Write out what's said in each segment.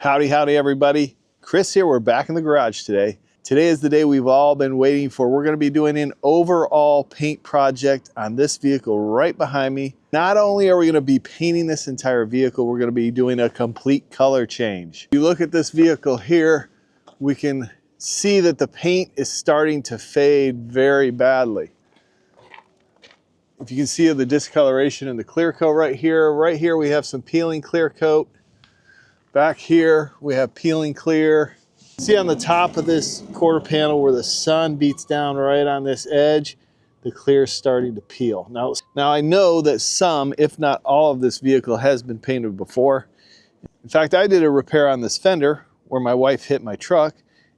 Howdy, howdy everybody. Chris here, we're back in the garage today. Today is the day we've all been waiting for. We're gonna be doing an overall paint project on this vehicle right behind me. Not only are we gonna be painting this entire vehicle, we're gonna be doing a complete color change. If you look at this vehicle here, we can see that the paint is starting to fade very badly. If you can see the discoloration in the clear coat right here we have some peeling clear coat. Back here, we have peeling clear. See on the top of this quarter panel where the sun beats down right on this edge, the clear is starting to peel. Now I know that some, if not all of this vehicle has been painted before. In fact, I did a repair on this fender where my wife hit my truck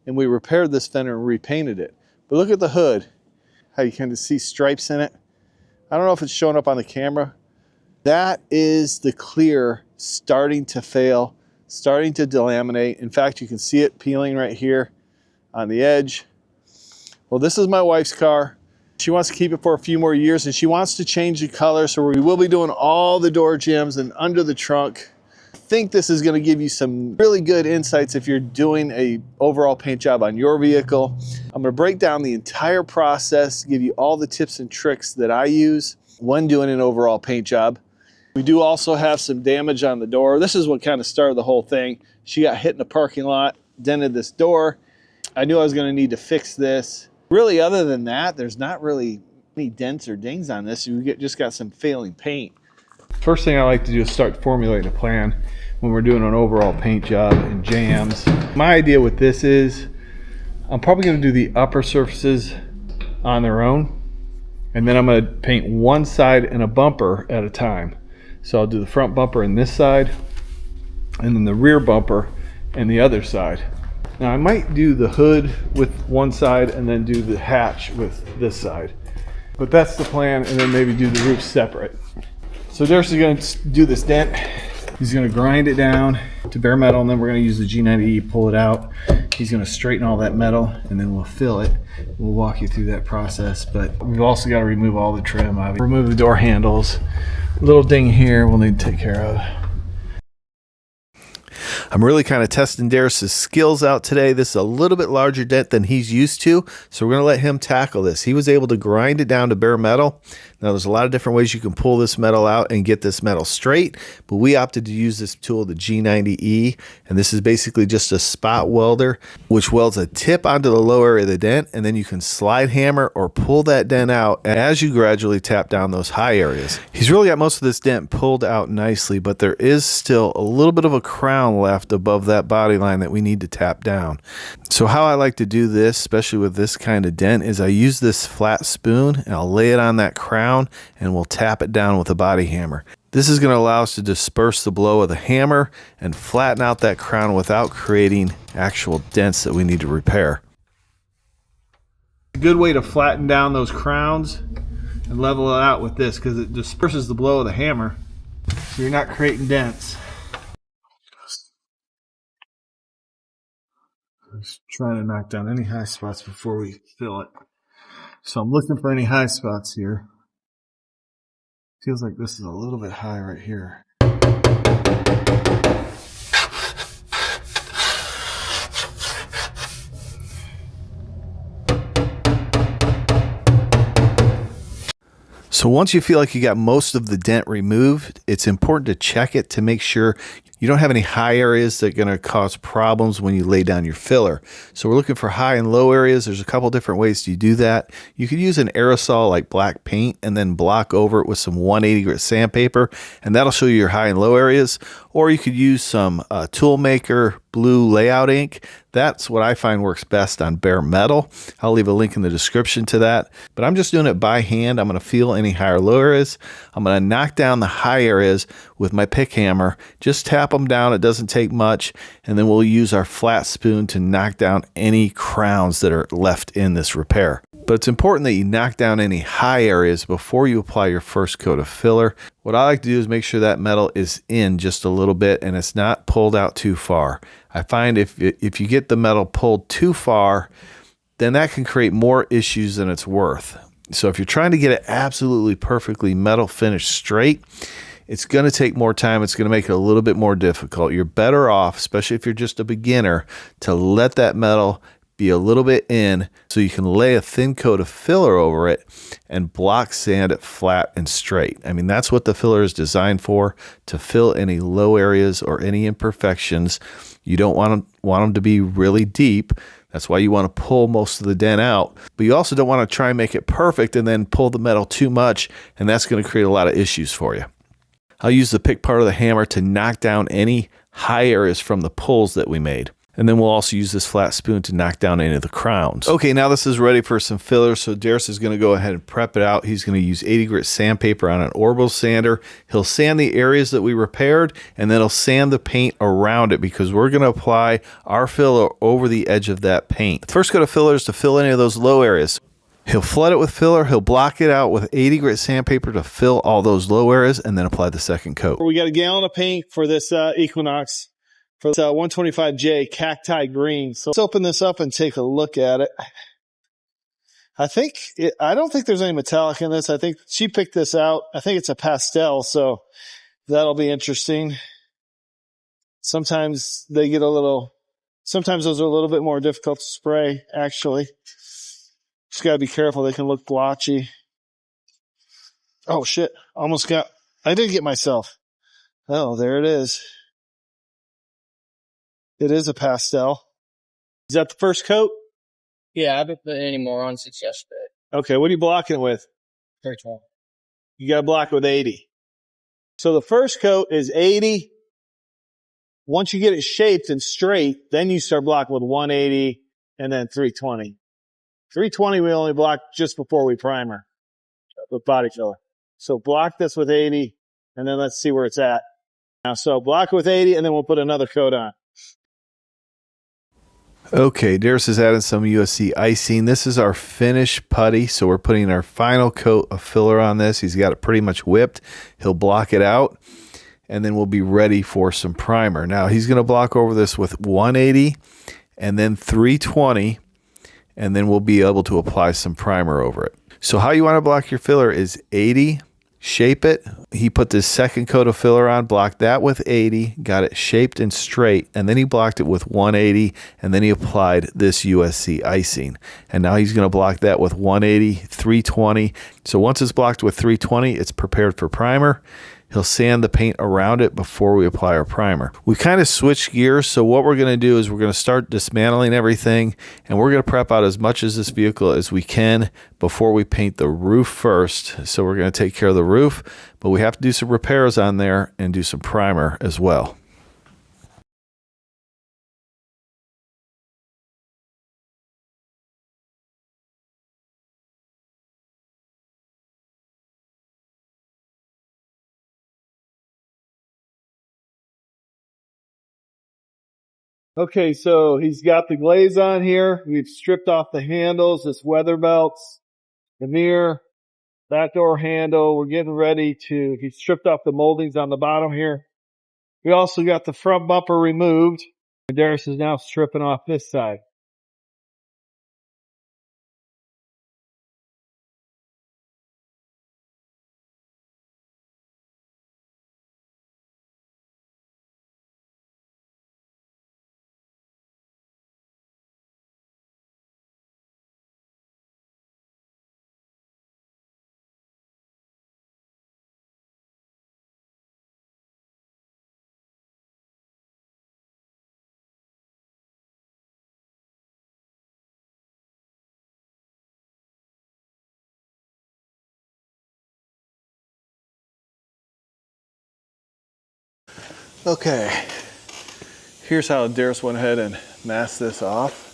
and we repaired this fender and repainted it. But look at the hood, how you kind of see stripes in it. I don't know if it's showing up on the camera. That is the clear starting to fail, starting to delaminate. In fact, you can see it peeling right here on the edge. Well, this is my wife's car. She wants to keep it for a few more years and she wants to change the color. So we will be doing all the door jambs and under the trunk. I think this is going to give you some really good insights if you're doing a overall paint job on your vehicle. I'm going to break down the entire process, give you all the tips and tricks that I use when doing an overall paint job. We do also have some damage on the door. This is what kind of started the whole thing. She got hit in the parking lot, dented this door. I knew I was going to need to fix this. Really, other than that, there's not really any dents or dings on this. You just got some failing paint. First thing I like to do is start formulating a plan when we're doing an overall paint job and jams. My idea with this is I'm probably going to do the upper surfaces on their own, and then I'm going to paint one side and a bumper at a time. So I'll do the front bumper in this side and then the rear bumper and the other side. Now I might do the hood with one side and then do the hatch with this side. But that's the plan, and then maybe do the roof separate. So Darcy is going to do this dent. He's going to grind it down to bare metal, and then we're going to use the G90E, pull it out. He's going to straighten all that metal and then we'll fill it. We'll walk you through that process, but we've also got to remove all the trim. Remove the door handles. Little ding here we'll need to take care of. I'm really kind of testing Darius's skills out today. This is a little bit larger dent than he's used to, so we're going to let him tackle this. He was able to grind it down to bare metal. Now there's a lot of different ways you can pull this metal out and get this metal straight, but we opted to use this tool, the G90E, and this is basically just a spot welder which welds a tip onto the lower area of the dent, and then you can slide hammer or pull that dent out as you gradually tap down those high areas. He's really got most of this dent pulled out nicely, but there is still a little bit of a crown left above that body line that we need to tap down. So how I like to do this, especially with this kind of dent, is I use this flat spoon and I'll lay it on that crown and we'll tap it down with a body hammer. This is going to allow us to disperse the blow of the hammer and flatten out that crown without creating actual dents that we need to repair. A good way to flatten down those crowns and level it out with this, because it disperses the blow of the hammer so you're not creating dents. Just trying to knock down any high spots before we fill it. So I'm looking for any high spots here. Feels like this is a little bit high right here. So once you feel like you got most of the dent removed, it's important to check it to make sure you don't have any high areas that are going to cause problems when you lay down your filler. So we're looking for high and low areas. There's a couple different ways to do that. You could use an aerosol like black paint and then block over it with some 180 grit sandpaper, and that'll show you your high and low areas. Or you could use some Toolmaker blue layout ink. That's what I find works best on bare metal. I'll leave a link in the description to that. But I'm just doing it by hand. I'm going to feel any high or low areas. I'm going to knock down the high areas with my pick hammer. Just tap them down. It doesn't take much. And then we'll use our flat spoon to knock down any crowns that are left in this repair. But it's important that you knock down any high areas before you apply your first coat of filler. What I like to do is make sure that metal is in just a little bit and it's not pulled out too far. I find if you get the metal pulled too far, then that can create more issues than it's worth. So if you're trying to get it absolutely perfectly metal finished straight, it's going to take more time. It's going to make it a little bit more difficult. You're better off, especially if you're just a beginner, to let that metal be a little bit in so you can lay a thin coat of filler over it and block sand it flat and straight. I mean, that's what the filler is designed for, to fill any low areas or any imperfections. You don't want them to be really deep. That's why you want to pull most of the dent out. But you also don't want to try and make it perfect and then pull the metal too much, and that's going to create a lot of issues for you. I'll use the pick part of the hammer to knock down any high areas from the pulls that we made. And then we'll also use this flat spoon to knock down any of the crowns. Okay, now this is ready for some filler. So Darius is going to go ahead and prep it out. He's going to use 80 grit sandpaper on an orbital sander. He'll sand the areas that we repaired, and then he'll sand the paint around it because we're going to apply our filler over the edge of that paint. The first coat of filler is to fill any of those low areas. He'll flood it with filler. He'll block it out with 80 grit sandpaper to fill all those low areas, and then apply the second coat. We got a gallon of paint for this Equinox. For the 125J Cacti Green. So let's open this up and take a look at it. I don't think there's any metallic in this. I think she picked this out. I think it's a pastel, so that'll be interesting. Sometimes those are a little bit more difficult to spray, actually. Just gotta be careful. They can look blotchy. Oh shit. I did get myself. Oh, there it is. It is a pastel. Is that the first coat? Yeah, I haven't put any more on since yesterday. Okay, what are you blocking it with? 312. You got to block it with 80. So the first coat is 80. Once you get it shaped and straight, then you start blocking with 180 and then 320. 320 we only block just before we primer with body filler. So block this with 80, and then let's see where it's at. Now, so block it with 80, and then we'll put another coat on. Okay, Darius is adding some USC icing. This is our finished putty, so we're putting our final coat of filler on this. He's got it pretty much whipped. He'll block it out, and then we'll be ready for some primer. Now, he's going to block over this with 180 and then 320, and then we'll be able to apply some primer over it. So how you want to block your filler is 80, shape it. He put this second coat of filler on, blocked that with 80, got it shaped and straight, and then he blocked it with 180, and then he applied this USC icing. And now he's going to block that with 180, 320. So once it's blocked with 320, it's prepared for primer. He'll sand the paint around it before we apply our primer. We kind of switched gears, so what we're going to do is we're going to start dismantling everything, and we're going to prep out as much of this vehicle as we can before we paint the roof first. So we're going to take care of the roof, but we have to do some repairs on there and do some primer as well. Okay, so he's got the glaze on here. We've stripped off the handles, this weather belts, the mirror, that door handle. We're getting ready he stripped off the moldings on the bottom here. We also got the front bumper removed. Darius is now stripping off this side. Okay, here's how Darius went ahead and masked this off.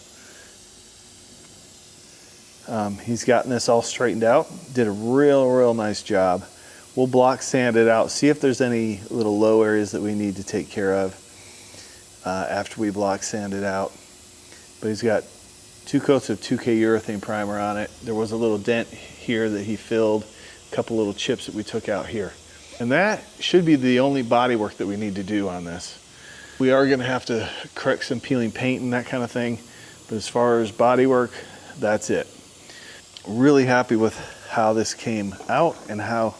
He's gotten this all straightened out. Did a real nice job. We'll block sand it out, see if there's any little low areas that we need to take care of after we block sand it out. But he's got 2 coats of 2K urethane primer on it. There was a little dent here that he filled, a couple little chips that we took out here. And that should be the only body work that we need to do on this. We are going to have to correct some peeling paint and that kind of thing, but as far as body work, that's it. Really happy with how this came out and how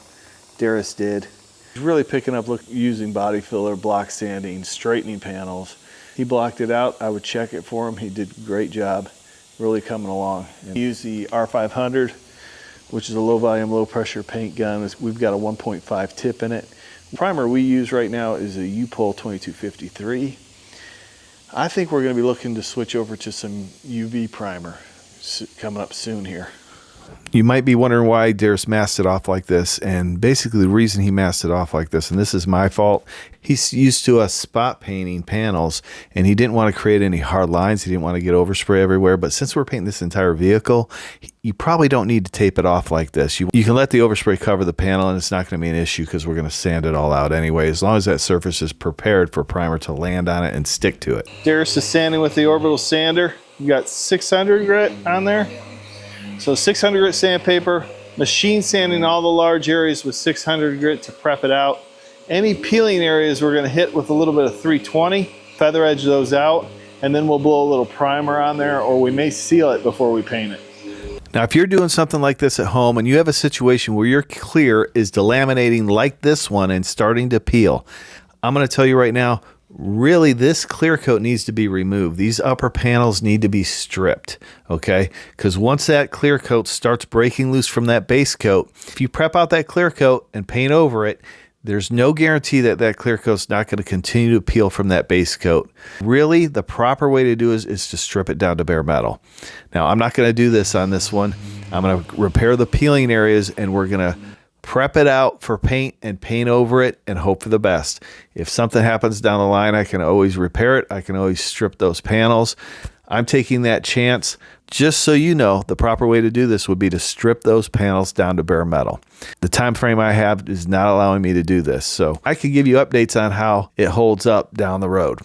Darius did. He's really picking up using body filler, block sanding, straightening panels. He blocked it out. I would check it for him. He did a great job, really coming along. And he used the R500, which is a low volume, low pressure paint gun. We've got a 1.5 tip in it. The primer we use right now is a upol 2253. I think we're going to be looking to switch over to some UV primer coming up soon here. You might be wondering why Darius masked it off like this, and basically the reason he masked it off like this, and this is my fault, he's used to us spot painting panels, and he didn't want to create any hard lines. He didn't want to get overspray everywhere, but since we're painting this entire vehicle, you probably don't need to tape it off like this. You can let the overspray cover the panel, and it's not going to be an issue because we're going to sand it all out anyway, as long as that surface is prepared for primer to land on it and stick to it. Darius is sanding with the orbital sander. You got 600 grit on there. So 600 grit sandpaper, machine sanding all the large areas with 600 grit to prep it out. Any peeling areas we're going to hit with a little bit of 320, feather edge those out, and then we'll blow a little primer on there, or we may seal it before we paint it. Now, if you're doing something like this at home and you have a situation where your clear is delaminating like this one and starting to peel, I'm going to tell you right now, really, this clear coat needs to be removed. These upper panels need to be stripped, okay? Because once that clear coat starts breaking loose from that base coat, if you prep out that clear coat and paint over it, there's no guarantee that that clear coat's not going to continue to peel from that base coat. Really, the proper way to do is to strip it down to bare metal. Now, I'm not going to do this on this one. I'm going to repair the peeling areas, and we're going to prep it out for paint and paint over it and hope for the best. If something happens down the line, I can always repair it. I can always strip those panels. I'm taking that chance. Just so you know, the proper way to do this would be to strip those panels down to bare metal. The time frame I have is not allowing me to do this, so I can give you updates on how it holds up down the road.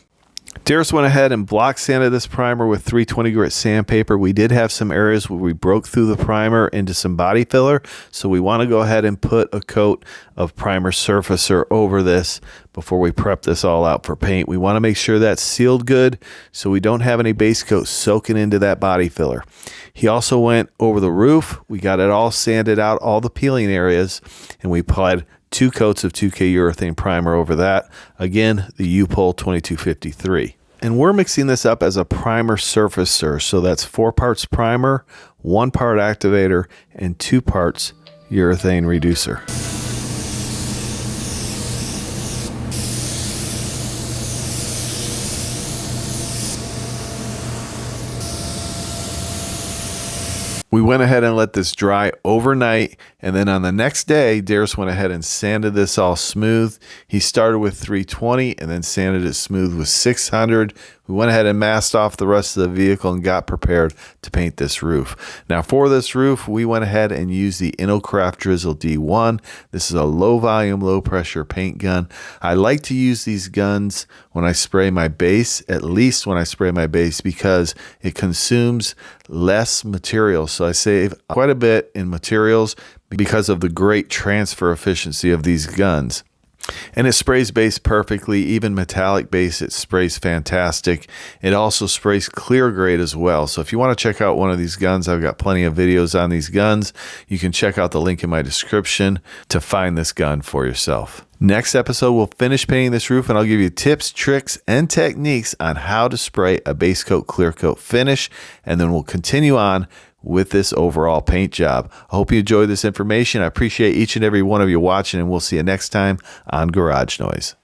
Darius went ahead and block sanded this primer with 320 grit sandpaper. We did have some areas where we broke through the primer into some body filler, so we want to go ahead and put a coat of primer surfacer over this before we prep this all out for paint. We want to make sure that's sealed good so we don't have any base coat soaking into that body filler. He also went over the roof. We got it all sanded out, all the peeling areas, and we applied 2 coats of 2K urethane primer over that. Again, the upol 2253. And we're mixing this up as a primer surfacer. So that's 4 parts primer, 1 part activator, and 2 parts urethane reducer. We went ahead and let this dry overnight, and then on the next day, Darius went ahead and sanded this all smooth. He started with 320 and then sanded it smooth with 600. We went ahead and masked off the rest of the vehicle and got prepared to paint this roof. Now for this roof, we went ahead and used the Inokraft Drizzle D1. This is a low volume, low pressure paint gun. I like to use these guns when I spray my base, at least when I spray my base, because it consumes less materials. So I save quite a bit in materials because of the great transfer efficiency of these guns. And it sprays base perfectly, even metallic base, it sprays fantastic. It also sprays clear grade as well. So if you want to check out one of these guns, I've got plenty of videos on these guns. You can check out the link in my description to find this gun for yourself. Next episode, we'll finish painting this roof, and I'll give you tips, tricks, and techniques on how to spray a base coat, clear coat finish, and then we'll continue on with this overall paint job. I hope you enjoyed this information. I appreciate each and every one of you watching, and we'll see you next time on GarageNoise.